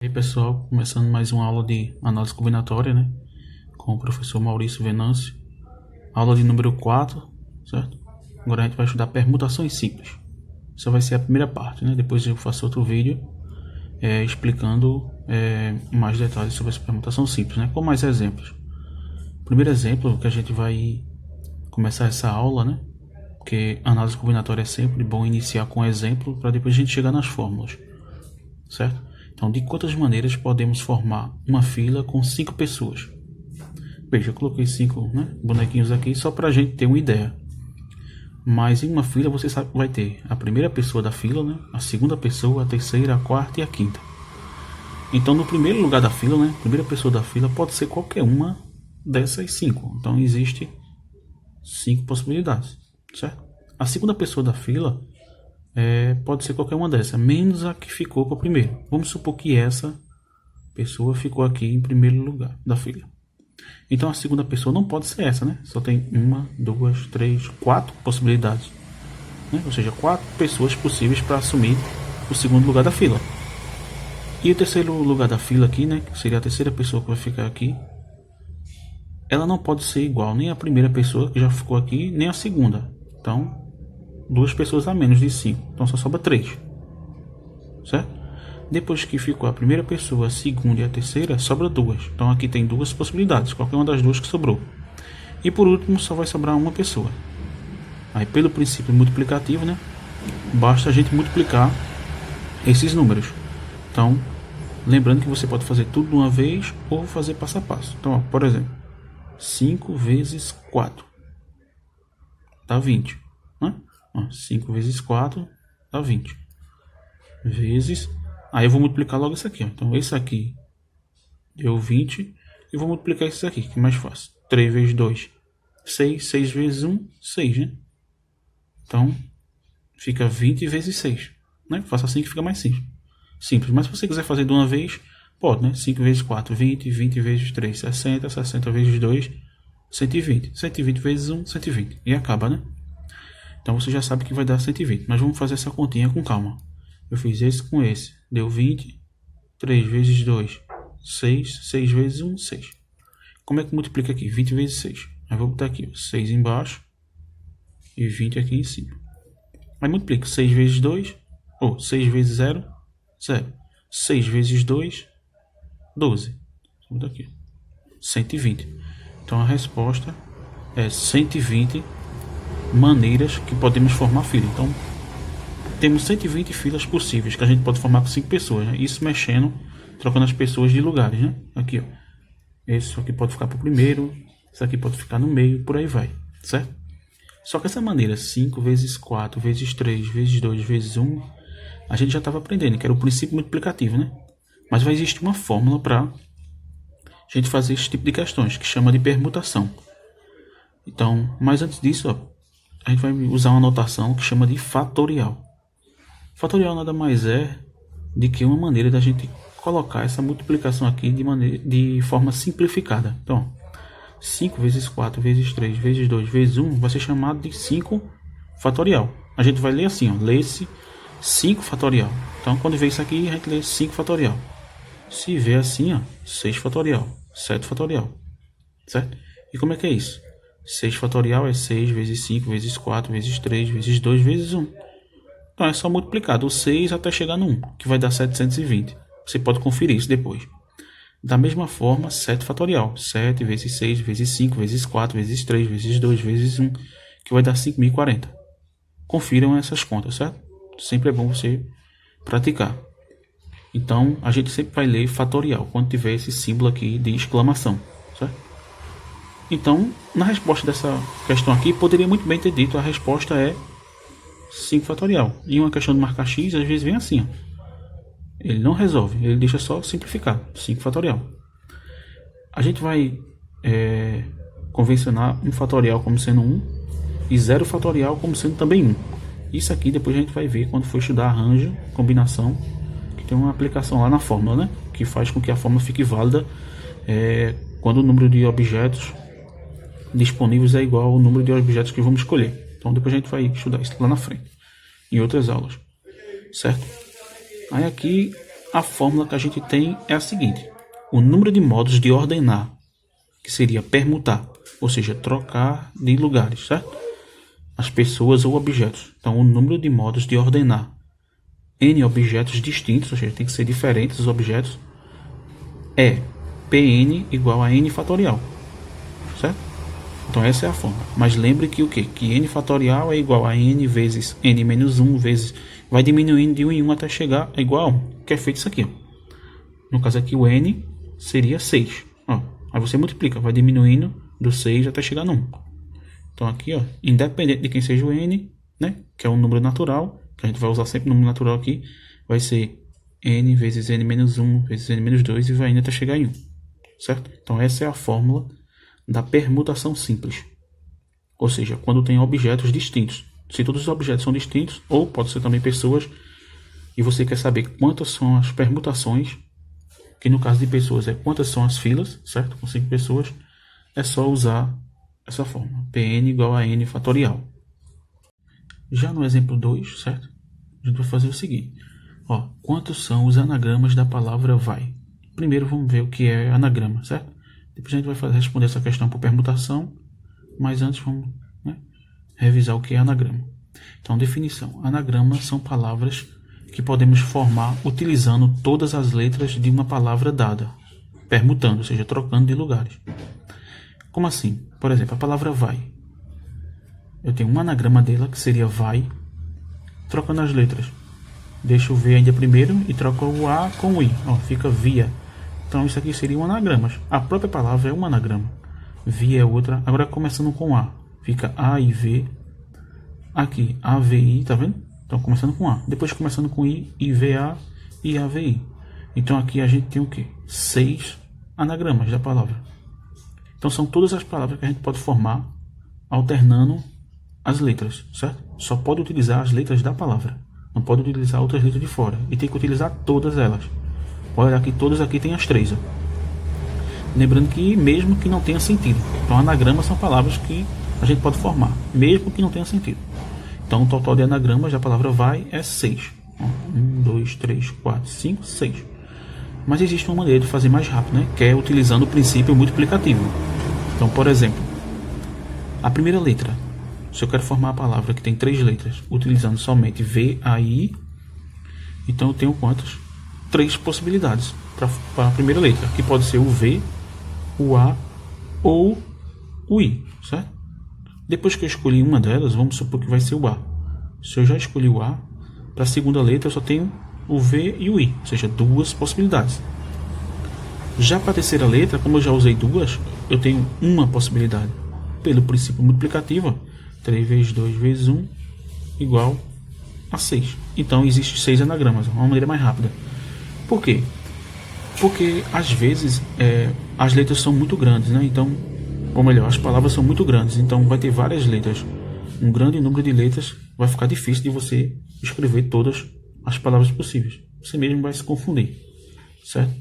E aí pessoal, começando mais uma aula de análise combinatória, né? Com o professor Maurício Venâncio. Aula de número 4, certo? Agora a gente vai estudar permutações simples. Essa vai ser a primeira parte, né? Depois eu faço outro vídeo explicando mais detalhes sobre essa permutação simples, né? Com mais exemplos. O primeiro exemplo que a gente vai começar essa aula, né? Porque análise combinatória é sempre bom iniciar com exemplo para depois a gente chegar nas fórmulas, certo? Então, de quantas maneiras podemos formar uma fila com 5 pessoas? Veja, eu coloquei 5 bonequinhos aqui só para a gente ter uma ideia. Mas em uma fila você sabe que vai ter a primeira pessoa da fila, né? A segunda pessoa, a terceira, a quarta e a quinta. Então, no primeiro lugar da fila, né? A primeira pessoa da fila pode ser qualquer uma dessas 5. Então, existe 5 possibilidades, certo? A segunda pessoa da fila pode ser qualquer uma dessas, menos a que ficou para o primeiro. Vamos supor que essa pessoa ficou aqui em primeiro lugar da fila. Então a segunda pessoa não pode ser essa, né? Só tem 1, 2, 3, 4 possibilidades, né? Ou seja, 4 pessoas possíveis para assumir o segundo lugar da fila. E o terceiro lugar da fila aqui, né? Que seria a terceira pessoa que vai ficar aqui. Ela não pode ser igual nem a primeira pessoa que já ficou aqui, nem a segunda. Então 2 pessoas a menos de 5, então só sobra 3, certo? Depois que ficou a primeira pessoa, a segunda e a terceira, sobra 2. Então aqui tem 2 possibilidades, qualquer uma das 2 que sobrou. E por último só vai sobrar uma pessoa. Aí pelo princípio multiplicativo, né? Basta a gente multiplicar esses números. Então, lembrando que você pode fazer tudo de uma vez ou fazer passo a passo. Então, ó, por exemplo, 5 vezes 4 dá 20, né? 5 vezes 4 dá 20. Vezes... Aí eu vou multiplicar logo isso aqui. Ó. Então esse aqui deu 20. E vou multiplicar isso aqui, que é mais fácil. 3 vezes 2, 6. 6 vezes 1, 6, né? Então fica 20 vezes 6. Né? Faça assim que fica mais simples. Mas se você quiser fazer de uma vez, pode, né? 5 vezes 4, 20. 20 vezes 3, 60. 60 vezes 2, 120. 120 vezes 1, 120. E acaba, né? Então você já sabe que vai dar 120. Mas vamos fazer essa continha com calma. Eu fiz esse com esse. Deu 20. 3 vezes 2, 6. 6 vezes 1, 6. Como é que multiplica aqui? 20 vezes 6. Aí vou botar aqui 6 embaixo. E 20 aqui em cima. Aí multiplica 6 vezes 2. 6 vezes 0, 0. 6 vezes 2, 12. Vou botar aqui. 120. Então a resposta é 120 maneiras que podemos formar fila. Então temos 120 filas possíveis que a gente pode formar com 5 pessoas, né? Isso mexendo, trocando as pessoas de lugares, né? Aqui, ó. Esse aqui pode ficar para o primeiro, esse aqui pode ficar no meio, por aí vai, certo? Só que essa maneira, 5 vezes 4, vezes 3, vezes 2, vezes 1, a gente já estava aprendendo, que era o princípio multiplicativo, né? Mas vai existir uma fórmula para a gente fazer esse tipo de questões, que chama de permutação. Então, mas antes disso, ó, a gente vai usar uma notação que chama de fatorial. Fatorial nada mais é do que uma maneira da gente colocar essa multiplicação aqui de forma simplificada. Então, 5 vezes 4 vezes 3 vezes 2 vezes 1 vai ser chamado de 5 fatorial. A gente vai ler assim, ó, lê-se 5 fatorial. Então, quando vê isso aqui, a gente lê 5 fatorial. Se vê assim, ó, 6 fatorial, 7 fatorial, certo? E como é que é isso? 6 fatorial é 6 vezes 5 vezes 4 vezes 3 vezes 2 vezes 1. Então é só multiplicar do 6 até chegar no 1, que vai dar 720. Você pode conferir isso depois. Da mesma forma, 7 fatorial. 7 vezes 6 vezes 5 vezes 4 vezes 3 vezes 2 vezes 1, que vai dar 5040. Confiram essas contas, certo? Sempre é bom você praticar. Então, a gente sempre vai ler fatorial quando tiver esse símbolo aqui de exclamação, certo? Então, na resposta dessa questão aqui, poderia muito bem ter dito a resposta é 5 fatorial. E uma questão de marcar x, às vezes vem assim, ó. Ele não resolve, ele deixa só simplificar, 5 fatorial. A gente vai convencionar 1 fatorial como sendo 1 e 0 fatorial como sendo também 1. Isso aqui depois a gente vai ver quando for estudar arranjo, combinação, que tem uma aplicação lá na fórmula, né? Que faz com que a fórmula fique válida quando o número de objetos disponíveis é igual ao número de objetos que vamos escolher. Então depois a gente vai estudar isso lá na frente, em outras aulas, certo? Aí aqui a fórmula que a gente tem é a seguinte: o número de modos de ordenar, que seria permutar, ou seja, trocar de lugares, certo? As pessoas ou objetos. Então, o número de modos de ordenar n objetos distintos, ou seja, tem que ser diferentes os objetos, é Pn igual a n fatorial, certo? Então essa é a fórmula. Mas lembre que o quê? Que n fatorial é igual a n vezes n menos 1 vezes... Vai diminuindo de 1 em 1 até chegar a igual a 1, que é feito isso aqui. Ó. No caso aqui o n seria 6. Ó. Aí você multiplica, vai diminuindo do 6 até chegar no 1. Então aqui, ó, independente de quem seja o n, né, que é um número natural, que a gente vai usar sempre o número natural aqui, vai ser n vezes n menos 1 vezes n menos 2 e vai indo até chegar em 1. Certo? Então essa é a fórmula da permutação simples. Ou seja, quando tem objetos distintos. Se todos os objetos são distintos, ou pode ser também pessoas, e você quer saber quantas são as permutações, que no caso de pessoas é quantas são as filas, certo? Com 5 pessoas, é só usar essa fórmula, Pn igual a n fatorial. Já no exemplo 2, certo? A gente vai fazer o seguinte. Ó, quantos são os anagramas da palavra vai? Primeiro vamos ver o que é anagrama, certo? Depois a gente vai responder essa questão por permutação, mas antes vamos, né, revisar o que é anagrama. Então, definição. Anagramas são palavras que podemos formar utilizando todas as letras de uma palavra dada, permutando, ou seja, trocando de lugares. Como assim? Por exemplo, a palavra vai. Eu tenho um anagrama dela, que seria vai, trocando as letras. Deixo o V ainda primeiro e troco o A com o I. Ó, fica via. Então isso aqui seria um anagrama. A própria palavra é um anagrama. Via é outra. Agora começando com A. Fica A e V. Aqui, AVI, tá vendo? Então começando com A. Depois começando com I, IVA e AVI. Então aqui a gente tem o quê? 6 anagramas da palavra. Então são todas as palavras que a gente pode formar alternando as letras, certo? Só pode utilizar as letras da palavra. Não pode utilizar outras letras de fora. E tem que utilizar todas elas. Olha aqui, todas aqui tem as 3. Ó. Lembrando que mesmo que não tenha sentido. Então anagramas são palavras que a gente pode formar, mesmo que não tenha sentido. Então o total de anagramas da palavra vai é 6. 1, 2, 3, 4, 5, 6. Mas existe uma maneira de fazer mais rápido, né? Que é utilizando o princípio multiplicativo. Então, por exemplo, a primeira letra. Se eu quero formar a palavra que tem 3 letras, utilizando somente V, A e I, então eu tenho quantas? 3 possibilidades para a primeira letra, que pode ser o V, o A ou o I, certo? Depois que eu escolhi uma delas, vamos supor que vai ser o A. Se eu já escolhi o A, para a segunda letra eu só tenho o V e o I, ou seja, 2 possibilidades. Já para a terceira letra, como eu já usei 2, eu tenho uma possibilidade. Pelo princípio multiplicativo, 3 vezes 2 vezes 1 igual a 6. Então existe 6 anagramas, uma maneira mais rápida. Por quê? Porque às vezes as letras são muito grandes, né? Então, ou melhor, as palavras são muito grandes, então vai ter várias letras. Um grande número de letras, vai ficar difícil de você escrever todas as palavras possíveis. Você mesmo vai se confundir, certo?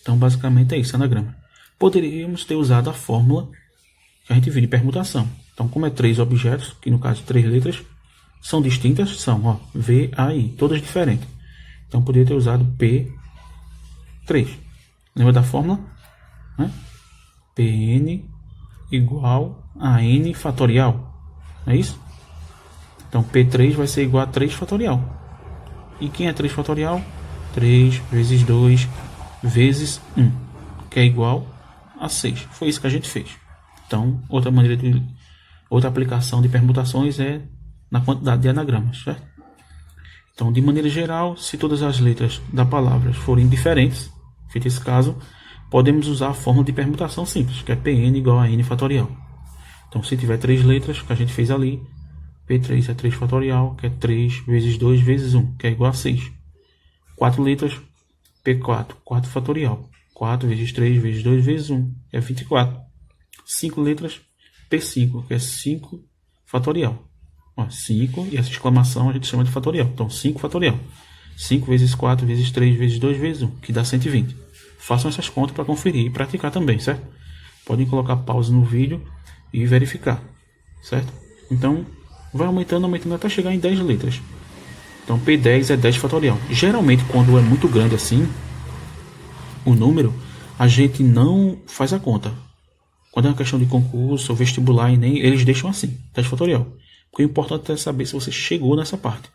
Então basicamente é isso, anagrama. Poderíamos ter usado a fórmula que a gente viu de permutação. Então, como é 3 objetos, que no caso 3 letras, são distintas, são ó, V, A e I, todas diferentes. Então, poderia ter usado P3. Lembra da fórmula? Né? Pn igual a n fatorial. É isso? Então, P3 vai ser igual a 3 fatorial. E quem é 3 fatorial? 3 vezes 2 vezes 1, que é igual a 6. Foi isso que a gente fez. Então, outra aplicação de permutações é na quantidade de anagramas, certo? Então, de maneira geral, se todas as letras da palavra forem diferentes, feito esse caso, podemos usar a fórmula de permutação simples, que é Pn igual a n fatorial. Então, se tiver 3 letras, que a gente fez ali, P3 é 3 fatorial, que é 3 vezes 2 vezes 1, que é igual a 6. 4 letras, P4, 4 fatorial. 4 vezes 3 vezes 2 vezes 1, que é 24. 5 letras, P5, que é 5 fatorial. 5, e essa exclamação a gente chama de fatorial. Então, 5 fatorial. 5 vezes 4 vezes 3 vezes 2 vezes 1, que dá 120. Façam essas contas para conferir e praticar também, certo? Podem colocar pausa no vídeo e verificar, certo? Então, vai aumentando até chegar em 10 letras. Então P10 é 10 fatorial. Geralmente quando é muito grande assim, o número, a gente não faz a conta. Quando é uma questão de concurso ou vestibular, eles deixam assim, 10 fatorial. Porque o importante é saber se você chegou nessa parte.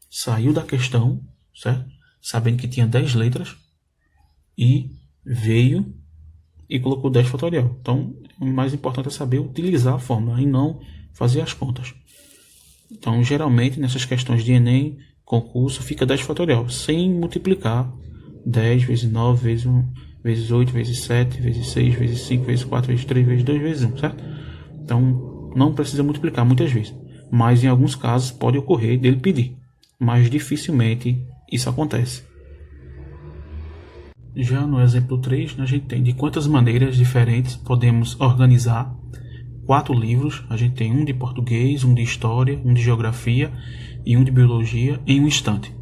Saiu da questão, certo? Sabendo que tinha 10 letras e veio e colocou 10 fatorial. Então, o mais importante é saber utilizar a fórmula e não fazer as contas. Então, geralmente, nessas questões de Enem, concurso, fica 10 fatorial, sem multiplicar 10 vezes 9, vezes 1, vezes 8, vezes 7, vezes 6, vezes 5, vezes 4, vezes 3, vezes 2, vezes 1, certo? Então, não precisa multiplicar muitas vezes. Mas, em alguns casos, pode ocorrer dele pedir. Mas, dificilmente, isso acontece. Já no exemplo 3, a gente tem de quantas maneiras diferentes podemos organizar 4 livros. A gente tem um de português, um de história, um de geografia e um de biologia em um estante.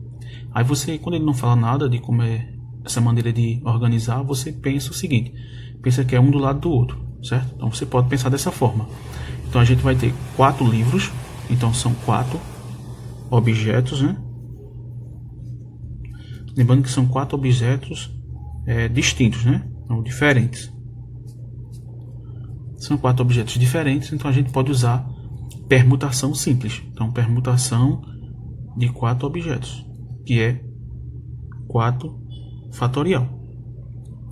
Aí você, quando ele não fala nada de como é essa maneira de organizar, você pensa o seguinte, pensa que é um do lado do outro, certo? Então você pode pensar dessa forma. Então a gente vai ter 4 livros, então são 4 objetos, né? Lembrando que são 4 objetos distintos, né? Então, diferentes. São 4 objetos diferentes, então a gente pode usar permutação simples. Então, permutação de 4 objetos, que é 4 fatorial.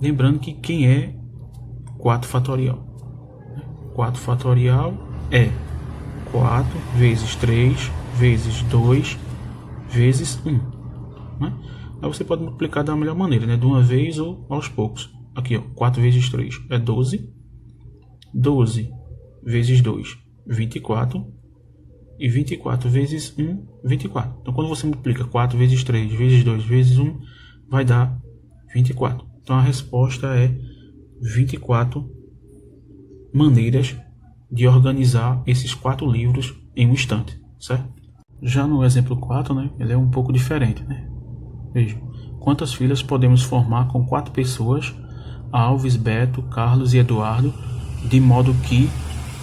Lembrando que quem é 4 fatorial? 4 fatorial é 4 vezes 3 vezes 2 vezes 1. Né? Aí você pode multiplicar da melhor maneira, né? De uma vez ou aos poucos. Aqui, ó, 4 vezes 3 é 12. 12 vezes 2, 24. E 24 vezes 1, 24. Então, quando você multiplica 4 vezes 3 vezes 2 vezes 1, vai dar 24. Então, a resposta é 24 maneiras de organizar esses 4 livros em um estante, certo? Já no exemplo 4, né, ele é um pouco diferente, né? Veja, quantas filas podemos formar com 4 pessoas, Alves, Beto, Carlos e Eduardo, de modo que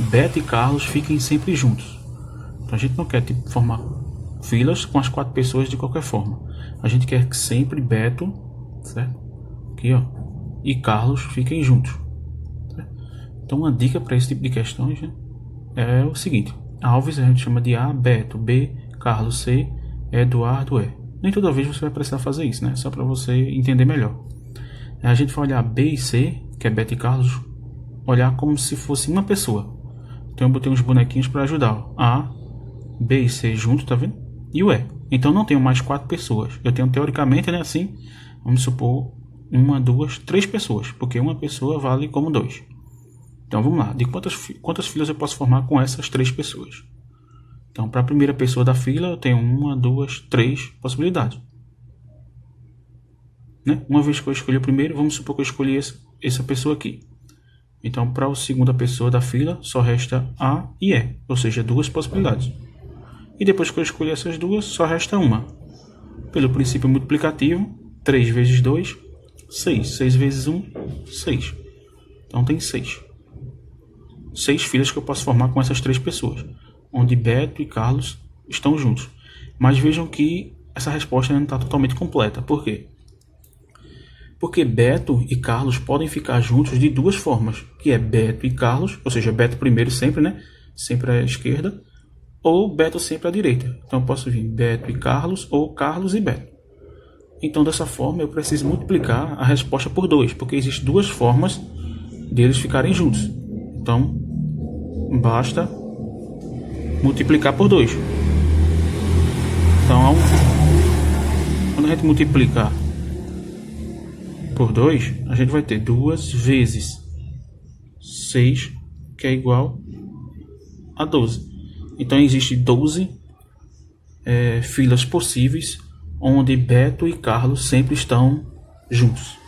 Beto e Carlos fiquem sempre juntos. Então a gente não quer formar filas com as 4 pessoas de qualquer forma. A gente quer que sempre Beto, certo? Aqui, ó, e Carlos fiquem juntos. Certo? Então uma dica para esse tipo de questões, né, é o seguinte: Alves a gente chama de A, Beto, B, Carlos, C, Eduardo, E. Nem toda vez você vai precisar fazer isso, né? Só para você entender melhor. A gente vai olhar B e C, que é Beto e Carlos, olhar como se fosse uma pessoa. Então eu botei uns bonequinhos para ajudar. Ó. A, B e C junto, tá vendo? E o E. Então não tenho mais 4 pessoas. Eu tenho teoricamente, né, assim, vamos supor, 1, 2, 3 pessoas. Porque uma pessoa vale como 2. Então vamos lá. De quantas filas eu posso formar com essas 3 pessoas? Então, para a primeira pessoa da fila, eu tenho 1, 2, 3 possibilidades. Né? Uma vez que eu escolhi o primeiro, vamos supor que eu escolhi essa pessoa aqui. Então, para a segunda pessoa da fila, só resta A e E, ou seja, 2 possibilidades. E depois que eu escolhi essas duas, só resta uma. Pelo princípio multiplicativo, 3 vezes 2, 6. 6 vezes 1, 6. Então, tem 6. 6 filas que eu posso formar com essas 3 pessoas, onde Beto e Carlos estão juntos. Mas vejam que essa resposta não está totalmente completa. Por quê? Porque Beto e Carlos podem ficar juntos de 2 formas, que é Beto e Carlos, ou seja, Beto primeiro sempre, né? Sempre à esquerda, ou Beto sempre à direita. Então eu posso vir Beto e Carlos, ou Carlos e Beto. Então dessa forma eu preciso multiplicar a resposta por 2, porque existem 2 formas deles ficarem juntos. Então basta multiplicar por 2. Então, quando a gente multiplicar por 2, a gente vai ter 2 vezes 6, que é igual a 12. Então, existem 12 filas possíveis, onde Beto e Carlos sempre estão juntos.